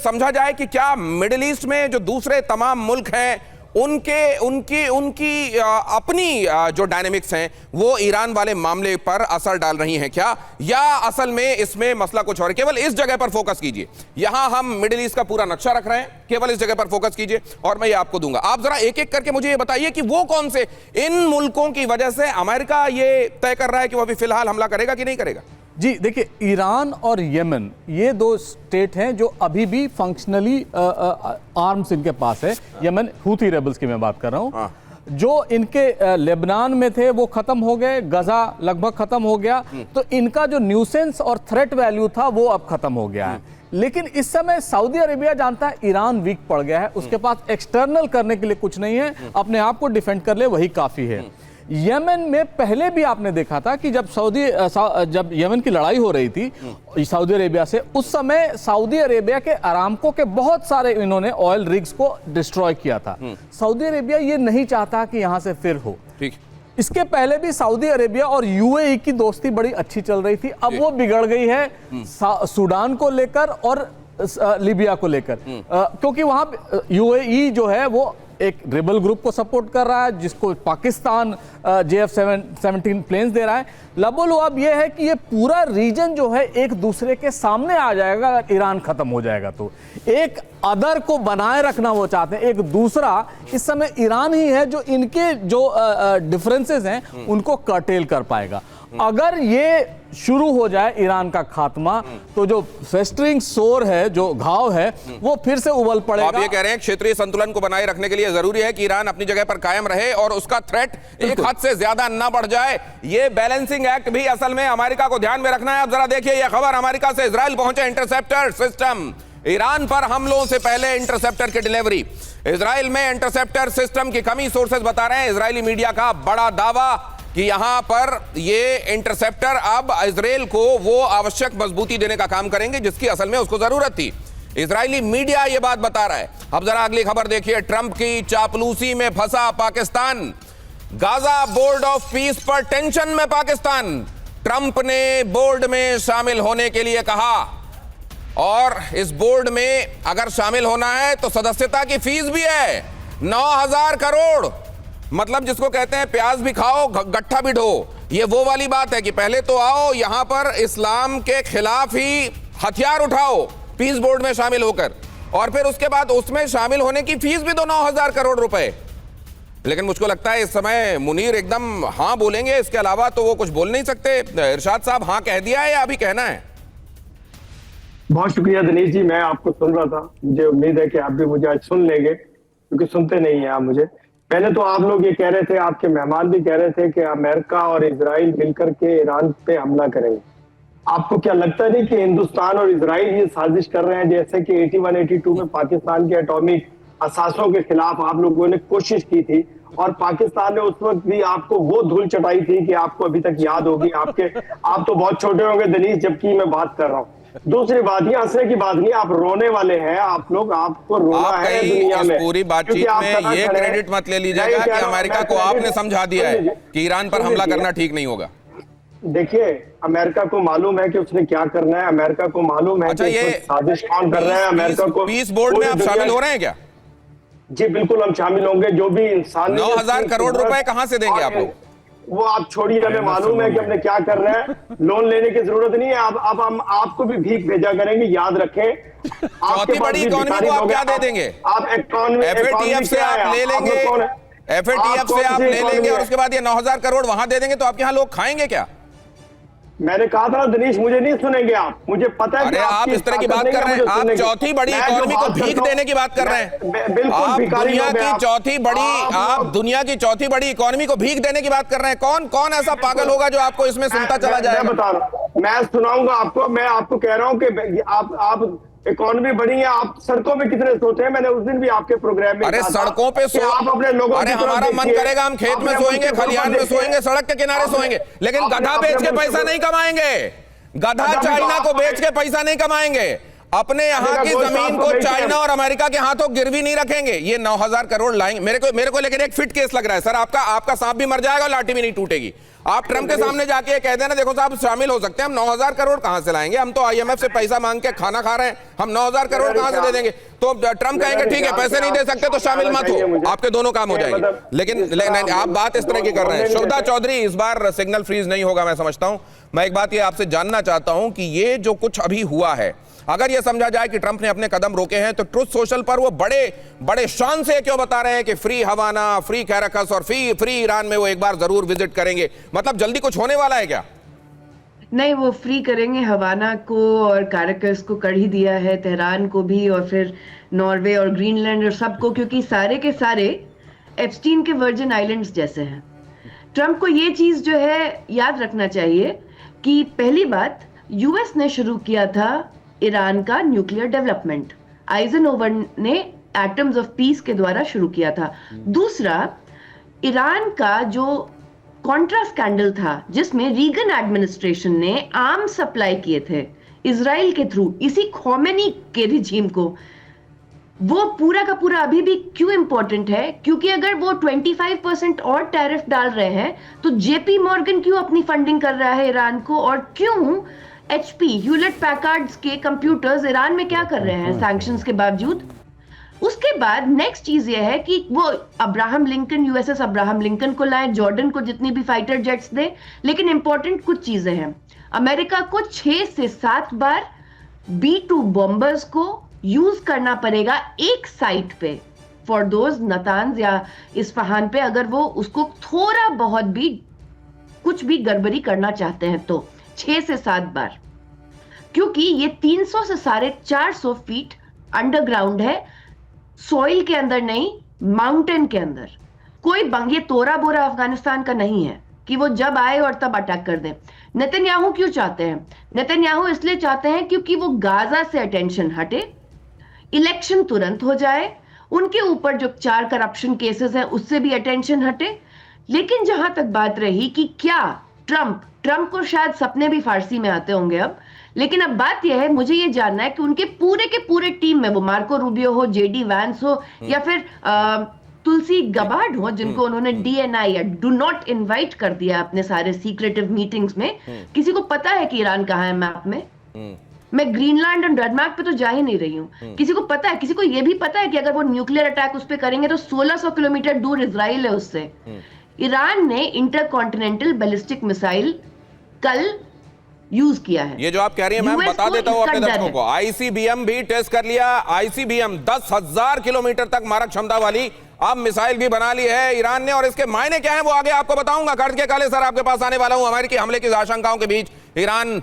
समझा जाए कि क्या मिडिल ईस्ट में जो दूसरे तमाम मुल्क हैं उनकी अपनी जो डायनेमिक्स हैं वो ईरान वाले मामले पर असर डाल रही हैं क्या, या असल में इसमें मसला कुछ और है? केवल इस जगह पर फोकस कीजिए। यहां हम मिडिल ईस्ट का पूरा नक्शा रख रहे हैं, केवल इस जगह पर फोकस कीजिए और मैं ये आपको दूंगा। आप जरा एक एक करके मुझे ये बताइए कि वो कौन से इन मुल्कों की वजह से अमेरिका ये तय कर रहा है कि वो अभी फिलहाल हमला करेगा कि नहीं करेगा? जी देखिए, ईरान और येमेन ये दो स्टेट हैं जो अभी भी फंक्शनली आर्म्स इनके पास है। येमेन हूथी रेबल्स की मैं बात कर रहा हूँ। जो इनके लेबनान में थे वो खत्म हो गए, गजा लगभग खत्म हो गया, तो इनका जो न्यूसेंस और थ्रेट वैल्यू था वो अब खत्म हो गया है। लेकिन इस समय सऊदी अरेबिया जानता है ईरान वीक पड़ गया है, उसके पास एक्सटर्नल करने के लिए कुछ नहीं है, अपने आप को डिफेंड कर ले वही काफी है। यमन में पहले भी आपने देखा था कि जब यमन की लड़ाई हो रही थी सऊदी अरेबिया से, उस समय सऊदी अरेबिया के अरामको के बहुत सारे इन्होंने ऑयल रिग्स को डिस्ट्रॉय किया था। सऊदी अरेबिया ये नहीं चाहता कि यहां से फिर हो। ठीक, इसके पहले भी सऊदी अरेबिया और यूएई की दोस्ती बड़ी अच्छी चल रही थी, अब वो बिगड़ गई है सूडान को लेकर और लीबिया को लेकर, क्योंकि वहां यूएई जो है वो एक रिबल ग्रुप को सपोर्ट कर रहा है जिसको पाकिस्तान JF-17 प्लेन्स दे रहा है। लबोल अब यह है कि ये पूरा रीजन जो है एक दूसरे के सामने आ जाएगा अगर ईरान खत्म हो जाएगा तो। एक अदर को बनाए रखना वो चाहते हैं, एक दूसरा इस समय ईरान ही है जो इनके जो डिफरेंसेस हैं उनको कर्टेल कर पाएगा। अगर ये शुरू हो जाए ईरान का खात्मा, तो जो फेस्टरिंग सोर है, जो घाव है, वो फिर से उबल पड़ेगा। आप ये कह रहे हैं क्षेत्रीय संतुलन को बनाए रखने के लिए जरूरी है कि ईरान अपनी जगह पर कायम रहे और उसका थ्रेट एक हद से ज्यादा ना बढ़ जाए। ये बैलेंसिंग एक्ट भी असल में अमेरिका को ध्यान में रखना है। अब जरा देखिए ये खबर, अमेरिका से इजराइल पहुंचे इंटरसेप्टर सिस्टम। ईरान पर हमलों से पहले इंटरसेप्टर की डिलीवरी। इजराइल में इंटरसेप्टर सिस्टम की कमी, सोर्सेज बता रहे हैं। इजरायली मीडिया का बड़ा दावा कि यहां पर ये इंटरसेप्टर अब इजराइल को वो आवश्यक मजबूती देने का काम करेंगे जिसकी असल में उसको जरूरत थी। इजरायली मीडिया ये बात बता रहा है। अब जरा अगली खबर देखिए, ट्रंप की चापलूसी में फंसा Pakistan. Gaza board of peace पर टेंशन में पाकिस्तान। ट्रंप ने बोर्ड में शामिल होने के लिए कहा और इस बोर्ड में अगर शामिल होना है तो सदस्यता की फीस भी है 9,000 करोड़। मतलब जिसको कहते हैं प्याज भी खाओ गट्ठा भी ढो। ये वो वाली बात है कि पहले तो आओ यहां पर इस्लाम के खिलाफ ही हथियार उठाओ पीस बोर्ड में शामिल होकर, और फिर उसके बाद उसमें शामिल होने की फीस भी दो 9,000 करोड़ रुपए। लेकिन मुझको लगता है इस समय मुनीर एकदम हां बोलेंगे, इसके अलावा तो वो कुछ बोल नहीं सकते। इरशाद साहब हां कह दिया है या अभी कहना है? बहुत शुक्रिया दिनेश जी, मैं आपको सुन रहा था। मुझे उम्मीद है कि आप भी मुझे आज सुन लेंगे, क्योंकि सुनते नहीं हैं आप मुझे। पहले तो आप लोग ये कह रहे थे, आपके मेहमान भी कह रहे थे कि अमेरिका और इजराइल मिलकर के ईरान पे हमला करेंगे। आपको क्या लगता नहीं कि हिंदुस्तान और इजराइल ये साजिश कर रहे हैं, जैसे कि 81-82 में पाकिस्तान के एटॉमिक असासों के खिलाफ आप लोगों ने कोशिश की थी, और पाकिस्तान ने उस वक्त भी आपको वो धूल चटाई थी कि आपको अभी तक याद होगी। आप तो बहुत छोटे होंगे दिनेश जबकि मैं बात कर रहा हूँ। दूसरी बात, ये हंसने की बात नहीं, आप रोने वाले हैं। आप लोग, आपको रोना है दुनिया में। पूरी बातचीत में ये क्रेडिट मत ले लीजिएगा कि अमेरिका को आपने समझा दिया है कि ईरान पर हमला करना ठीक नहीं होगा। देखिए, अमेरिका को मालूम है कि उसने क्या करना है। अमेरिका को मालूम है कि ये साजिश कौन कर रहा है। अमेरिका को पीस बोर्ड में आप शामिल हो रहे हैं क्या? जी बिल्कुल, हम शामिल होंगे। जो भी इंसान 9,000 करोड़ रुपए कहां से देंगे आप लोग? वो आप छोड़िए, हमें मालूम है कि हमने क्या करना है। लोन लेने की जरूरत नहीं है। अब हम आपको भी भीख भेजा करेंगे, याद रखें। चौथी बड़ी इकोनॉमी को आप क्या दे देंगे? आप FATF से आप ले लेंगे, FATF से आप ले लेंगे और उसके बाद ये 9,000 करोड़ वहां दे देंगे, तो आपके यहाँ लोग खाएंगे क्या? मैंने कहा था दिनेश, मुझे नहीं सुनेंगे आप। मुझे पता है कि आप इस तरह की बात कर रहे हैं। आप चौथी बड़ी इकोनॉमी को भीख देने की बात कर रहे हैं। आप दुनिया की चौथी बड़ी इकोनॉमी को भीख देने की बात कर रहे हैं। कौन ऐसा पागल होगा जो आपको इसमें सुनता चला जाएगा? मैं बता रहा हूं, मैं सुनाऊंगा आपको। मैं आपको कह रहा हूं कि आप इकोनॉमी बढ़ी है। आप सड़कों पे कितने सोते हैं? मैंने उस दिन भी आपके प्रोग्राम में, अरे सड़कों पे सो आप अपने लोगों, अरे हमारा मन करेगा हम खेत में सोएंगे, खलिहान में सोएंगे, सड़क के किनारे सोएंगे, लेकिन गधा बेच के पैसा नहीं कमाएंगे। गधा चाइना को बेच के पैसा नहीं कमाएंगे। अपने यहाँ की जमीन को चाइना और अमेरिका के हाथों गिरवी नहीं रखेंगे। ये 9,000 करोड़ लाएंगे। मेरे को लेकिन एक फिट केस लग रहा है सर, आपका सांप भी मर जाएगा और लाठी भी नहीं टूटेगी। आप ट्रम्प के सामने जाके ये कह देना, देखो साहब शामिल हो सकते हैं, हम 9,000 करोड़ कहां से लाएंगे, हम तो IMF से पैसा मांग के खाना खा रहे हैं, हम 9,000 करोड़ कहां से दे देंगे। तो ट्रम्प कहेंगे ठीक है पैसे नहीं दे सकते तो शामिल मत हो, आपके दोनों काम हो जाएंगे। लेकिन आप बात इस तरह की कर रहे हैं। शुभदा चौधरी, इस बार सिग्नल फ्रीज नहीं होगा मैं समझता हूं। मैं एक बात ये आपसे जानना चाहता हूं कि ये जो कुछ अभी हुआ है, अगर यह समझा जाए कि ट्रंप ने अपने कदम रोके हैं, तो ट्रुथ सोशल पर वो बड़े शान से क्यों बता रहे हैं कि फ्री हवाना, फ्री कैराकस और फ्री ईरान में वो एक बार जरूर विजिट करेंगे? मतलब जल्दी कुछ होने वाला है क्या? नहीं, वो फ्री करेंगे हवाना को और कैराकस को कर ही दिया है, तेहरान को भी, और फिर नॉर्वे और ग्रीनलैंड और सबको, क्योंकि सारे के सारे एप्स्टीन के वर्जिन आइलैंड्स जैसे हैं। ट्रंप को ये चीज जो है याद रखना चाहिए कि पहली बात, यूएस ने शुरू किया था ईरान का न्यूक्लियर डेवलपमेंट, आइजनहोवर ने एटम्स ऑफ पीस के द्वारा शुरू किया था। दूसरा, ईरान का जो कॉन्ट्रा स्कैंडल था जिसमें रीगन एडमिनिस्ट्रेशन ने आर्म सप्लाई किए थे इजराइल के थ्रू इसी खोमेनी के रिजीम को, वो पूरा का पूरा अभी भी क्यों इंपॉर्टेंट है? क्योंकि अगर वो 25% और टैरिफ डाल रहे हैं तो जेपी मॉर्गन क्यों अपनी फंडिंग कर रहा है ईरान को, और क्यों HP ह्यूलेट पैकार्ड्स के कंप्यूटर्स ईरान में क्या कर रहे हैं सैंक्शंस के बावजूद? उसके बाद नेक्स्ट चीज ये है कि वो Abraham Lincoln, USS Abraham Lincoln को लाए, जॉर्डन को जितनी भी फाइटर जेट्स दे, लेकिन इंपॉर्टेंट कुछ चीजें हैं। अमेरिका को 6 से 7 बार B-2 बॉम्बर्स को यूज करना पड़ेगा एक साइट पे, फॉर दोज नतान्ज या इस्फहान पे, अगर वो उसको थोड़ा बहुत भी कुछ भी गड़बड़ी करना चाहते हैं तो 6 से 7 बार, क्योंकि ये 300 से 450 फीट अंडरग्राउंड है, सॉइल के अंदर नहीं, माउंटेन के अंदर। कोई बंगे तोरा बोरा अफगानिस्तान का नहीं है कि वो जब आए और तब अटैक कर दे। नेतन्याहू क्यों चाहते हैं? नेतन्याहू इसलिए चाहते हैं क्योंकि वो गाजा से अटेंशन हटे, इलेक्शन तुरंत हो जाए, उनके ऊपर जो 4 करप्शन केसेस हैं उससे भी अटेंशन हटे। लेकिन जहां तक बात रही कि क्या ट्रंप को शायद सपने भी फारसी में आते होंगे अब, लेकिन अब बात यह है, मुझे ये जानना है कि उनके पूरे के पूरे टीम में, वो मार्को रूबियो हो, JD वैंस हो, या फिर तुलसी गबार्ड हो, जिनको उन्होंने DNI या डू नॉट इनवाइट कर दिया अपने सारे सीक्रेटिव मीटिंग्स में, किसी को पता है कि ईरान कहाँ है मैप में? मैं ग्रीनलैंड और डेनमार्क पे तो जा ही नहीं रही हूँ। किसी को पता है, किसी को यह भी पता है कि अगर वो न्यूक्लियर अटैक उस पर करेंगे तो 1600 किलोमीटर दूर इजराइल है उससे। ईरान ने इंटरकॉन्टिनेंटल बैलिस्टिक मिसाइल कल यूज किया है। ये जो आप कह रही हैं, मैं बता देता हूं अपने दर्शकों को, ICBM भी टेस्ट कर लिया। ICBM 10,000 किलोमीटर तक मारक क्षमता वाली अब मिसाइल भी बना ली है ईरान ने, और इसके मायने क्या है वो आगे आपको बताऊंगा। कर्ज के काले सर आपके पास आने वाला हूं। अमेरिकी हमले की आशंकाओं के बीच ईरान